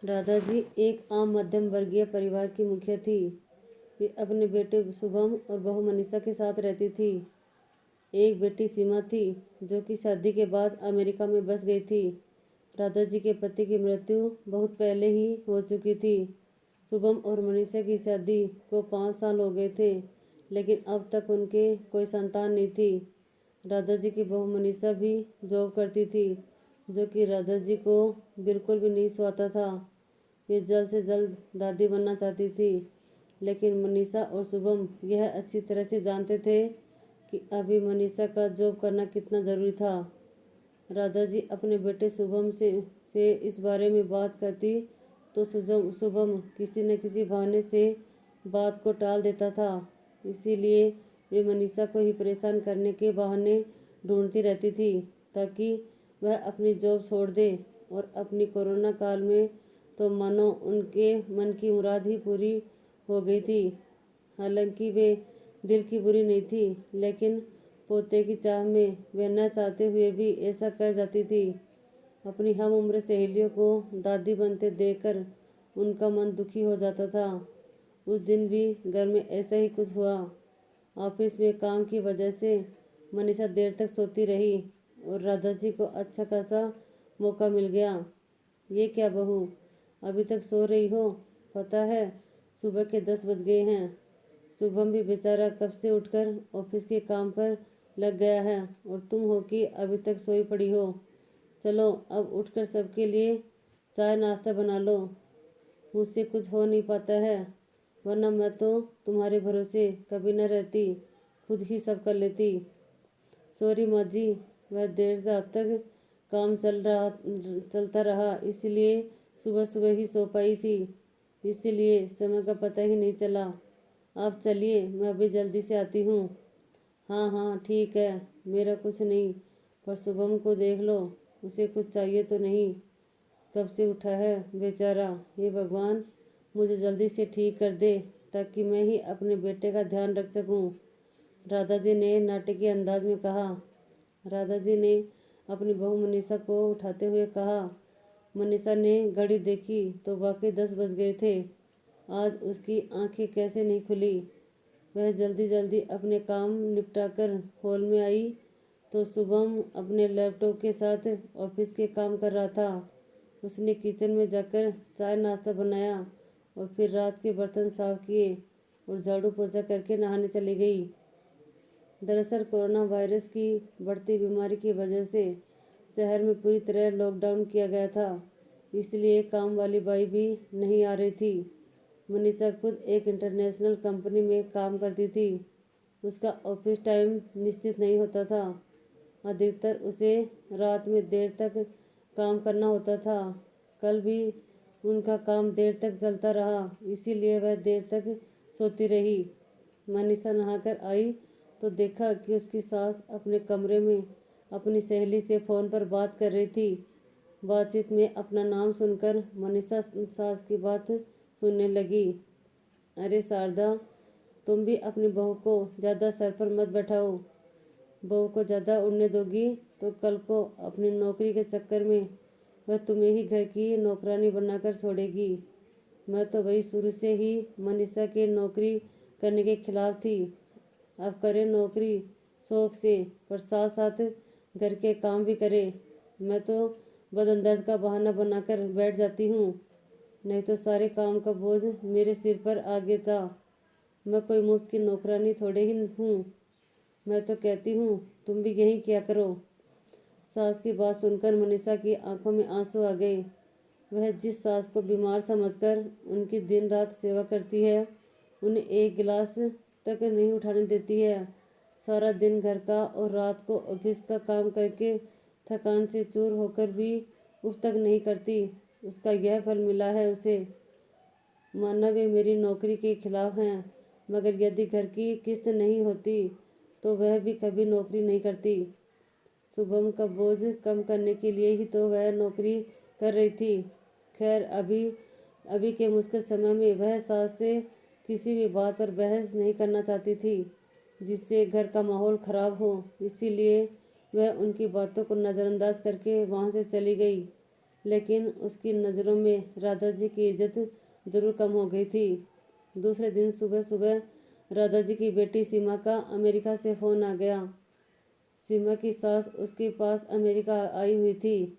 राधाजी एक आम मध्यम वर्गीय परिवार की मुखिया थी। वे अपने बेटे शुभम और बहू मनीषा के साथ रहती थी। एक बेटी सीमा थी जो कि शादी के बाद अमेरिका में बस गई थी। राधाजी के पति की मृत्यु बहुत पहले ही हो चुकी थी। शुभम और मनीषा की शादी को 5 साल हो गए थे, लेकिन अब तक उनके कोई संतान नहीं थी। राधाजी की बहू मनीषा भी जॉब करती थी, जो कि राधाजी को बिल्कुल भी नहीं सुहाता था। वे जल्द से जल्द दादी बनना चाहती थी, लेकिन मनीषा और शुभम यह अच्छी तरह से जानते थे कि अभी मनीषा का जॉब करना कितना ज़रूरी था। राधाजी अपने बेटे शुभम से इस बारे में बात करती तो शुभम किसी न किसी बहाने से बात को टाल देता था। इसीलिए वे मनीषा को ही परेशान करने के बहाने ढूंढती रहती थी, ताकि वह अपनी जॉब छोड़ दे। और अपनी कोरोना काल में तो मानो उनके मन की मुराद ही पूरी हो गई थी। हालांकि वे दिल की बुरी नहीं थी, लेकिन पोते की चाह में वे न चाहते हुए भी ऐसा कर जाती थी। अपनी हम उम्र सहेलियों को दादी बनते देखकर उनका मन दुखी हो जाता था। उस दिन भी घर में ऐसा ही कुछ हुआ। ऑफिस में काम की वजह से मनीषा देर तक सोती रही और राधाजी को अच्छा खासा मौका मिल गया। ये क्या बहू, अभी तक सो रही हो? पता है सुबह के 10 बज गए हैं। शुभम भी बेचारा कब से उठकर ऑफिस के काम पर लग गया है और तुम हो कि अभी तक सोई पड़ी हो। चलो अब उठकर सबके लिए चाय नाश्ता बना लो। मुझसे कुछ हो नहीं पाता है, वरना मैं तो तुम्हारे भरोसे कभी न रहती, खुद ही सब कर लेती। सॉरी माँ जी, वह देर रात तक काम चलता रहा, इसलिए सुबह सुबह ही सो पाई थी। इसीलिए समय का पता ही नहीं चला। आप चलिए, मैं अभी जल्दी से आती हूँ। हाँ हाँ ठीक है, मेरा कुछ नहीं, पर शुभम को देख लो, उसे कुछ चाहिए तो नहीं? कब से उठा है बेचारा। हे भगवान, मुझे जल्दी से ठीक कर दे, ताकि मैं ही अपने बेटे का ध्यान रख सकूं। राधाजी ने नाटकीय अंदाज में कहा। राधाजी ने अपनी बहू मनीषा को उठाते हुए कहा। मनीषा ने घड़ी देखी तो वाकई 10 बज गए थे। आज उसकी आंखें कैसे नहीं खुली। वह जल्दी जल्दी अपने काम निपटाकर हॉल में आई तो शुभम अपने लैपटॉप के साथ ऑफिस के काम कर रहा था। उसने किचन में जाकर चाय नाश्ता बनाया और फिर रात के बर्तन साफ किए और झाड़ू पोछा करके नहाने चली गई। दरअसल कोरोना वायरस की बढ़ती बीमारी की वजह से शहर में पूरी तरह लॉकडाउन किया गया था, इसलिए काम वाली बाई भी नहीं आ रही थी। मनीषा खुद एक इंटरनेशनल कंपनी में काम करती थी। उसका ऑफिस टाइम निश्चित नहीं होता था। अधिकतर उसे रात में देर तक काम करना होता था। कल भी उनका काम देर तक चलता रहा, इसीलिए वह देर तक सोती रही। मनीषा नहाकर आई तो देखा कि उसकी सास अपने कमरे में अपनी सहेली से फ़ोन पर बात कर रही थी। बातचीत में अपना नाम सुनकर मनीषा सास की बात सुनने लगी। अरे शारदा, तुम भी अपनी बहू को ज़्यादा सर पर मत बैठाओ। बहू को ज़्यादा उड़ने दोगी तो कल को अपनी नौकरी के चक्कर में वह तुम्हें ही घर की नौकरानी बनाकर छोड़ेगी। मैं तो वही शुरू से ही मनीषा के नौकरी करने के खिलाफ थी। अब करे नौकरी शौक से, पर साथ साथ घर के काम भी करे। मैं तो बदन का बहाना बनाकर बैठ जाती हूँ, नहीं तो सारे काम का बोझ मेरे सिर पर आ गया था। मैं कोई मुफ्त की नौकरानी थोड़े ही हूँ। मैं तो कहती हूँ तुम भी यही क्या करो। सास की बात सुनकर मनीषा की आंखों में आंसू आ गए। वह जिस सास को बीमार समझकर उनकी दिन रात सेवा करती है, उन्हें एक गिलास तक नहीं उठाने देती है। सारा दिन घर का और रात को ऑफिस का काम करके थकान से चूर होकर भी उफ तक नहीं करती। उसका यह फल मिला है उसे। माना वे मेरी नौकरी के खिलाफ हैं, मगर यदि घर की किस्त नहीं होती तो वह भी कभी नौकरी नहीं करती। शुभम का बोझ कम करने के लिए ही तो वह नौकरी कर रही थी। खैर अभी के मुश्किल समय में वह सास से किसी भी बात पर बहस नहीं करना चाहती थी जिससे घर का माहौल खराब हो। इसीलिए वह उनकी बातों को नज़रअंदाज करके वहाँ से चली गई। लेकिन उसकी नज़रों में राधा जी की इज्जत ज़रूर कम हो गई थी। दूसरे दिन सुबह सुबह राधा जी की बेटी सीमा का अमेरिका से फ़ोन आ गया। सीमा की सास उसके पास अमेरिका आई हुई थी।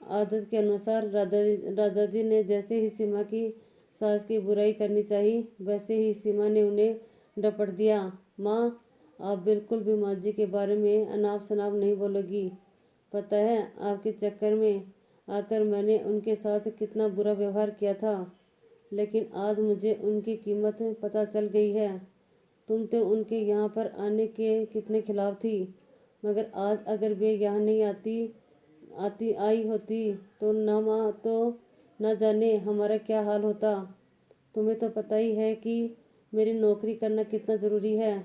आदत के अनुसार राधा जी ने जैसे ही सीमा की सास की बुराई करनी चाहिए, वैसे ही सीमा ने उन्हें डपट दिया। माँ, आप बिल्कुल भी माँ जी के बारे में अनाप शनाप नहीं बोलोगी। पता है आपके चक्कर में आकर मैंने उनके साथ कितना बुरा व्यवहार किया था, लेकिन आज मुझे उनकी कीमत पता चल गई है। तुम तो उनके यहाँ पर आने के कितने खिलाफ थी, मगर आज अगर वे यहाँ नहीं आई होती तो न जाने हमारा क्या हाल होता। तुम्हें तो पता ही है कि मेरी नौकरी करना कितना ज़रूरी है।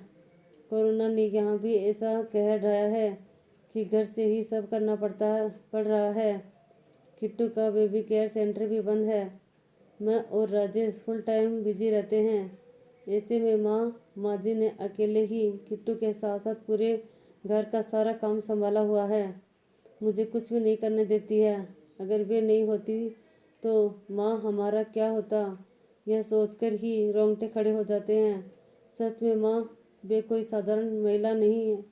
कोरोना ने यहाँ भी ऐसा कहर ढाया है कि घर से ही सब करना पड़ रहा है। किट्टू का बेबी केयर सेंटर भी बंद है। मैं और राजेश फुल टाइम बिजी रहते हैं। ऐसे में माँ जी ने अकेले ही किट्टू के साथ साथ पूरे घर का सारा काम संभाला हुआ है। मुझे कुछ भी नहीं करने देती है। अगर वे नहीं होती तो माँ हमारा क्या होता, यह सोचकर ही रोंगटे खड़े हो जाते हैं। सच में माँ, वे कोई साधारण महिला नहीं है,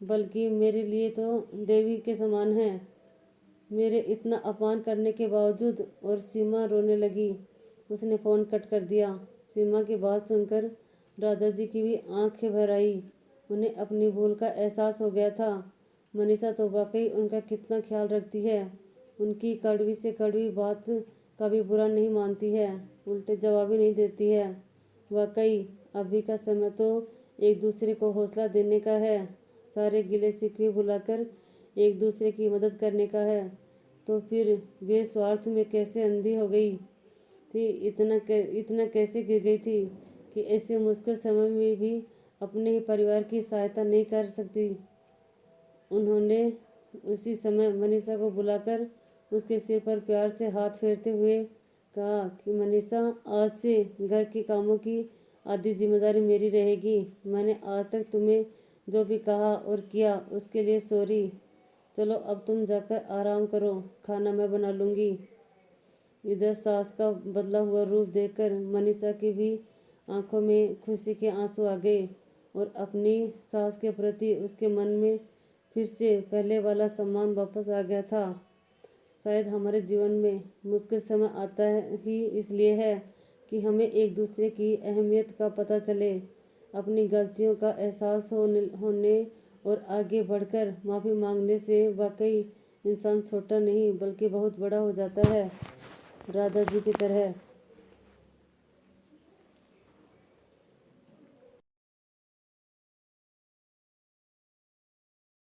बल्कि मेरे लिए तो देवी के समान है। मेरे इतना अपमान करने के बावजूद। और सीमा रोने लगी। उसने फ़ोन कट कर दिया। सीमा की बात सुनकर राधा जी की भी आंखें भर आई। उन्हें अपनी भूल का एहसास हो गया था। मनीषा तो वाकई उनका कितना ख्याल रखती है। उनकी कड़वी से कड़वी बात का भी बुरा नहीं मानती है, उल्टे जवाब ही नहीं देती है। वाकई अभी का समय तो एक दूसरे को हौसला देने का है, सारे गिले शिकवे भुलाकर एक दूसरे की मदद करने का है। तो फिर वे स्वार्थ में कैसे अंधी हो गई थी, इतना कैसे गिर गई थी कि ऐसे मुश्किल समय में भी अपने ही परिवार की सहायता नहीं कर सकती। उन्होंने उसी समय मनीषा को बुलाकर उसके सिर पर प्यार से हाथ फेरते हुए कहा कि मनीषा, आज से घर के कामों की आधी जिम्मेदारी मेरी रहेगी। मैंने आज तक तुम्हें जो भी कहा और किया उसके लिए सॉरी। चलो अब तुम जाकर आराम करो, खाना मैं बना लूँगी। इधर सास का बदला हुआ रूप देखकर मनीषा की भी आंखों में खुशी के आंसू आ गए और अपनी सास के प्रति उसके मन में फिर से पहले वाला सम्मान वापस आ गया था। शायद हमारे जीवन में मुश्किल समय आता ही इसलिए है कि हमें एक दूसरे की अहमियत का पता चले, अपनी गलतियों का एहसास होने और आगे बढ़कर माफ़ी मांगने से वाकई इंसान छोटा नहीं बल्कि बहुत बड़ा हो जाता है, राधा जी की तरह।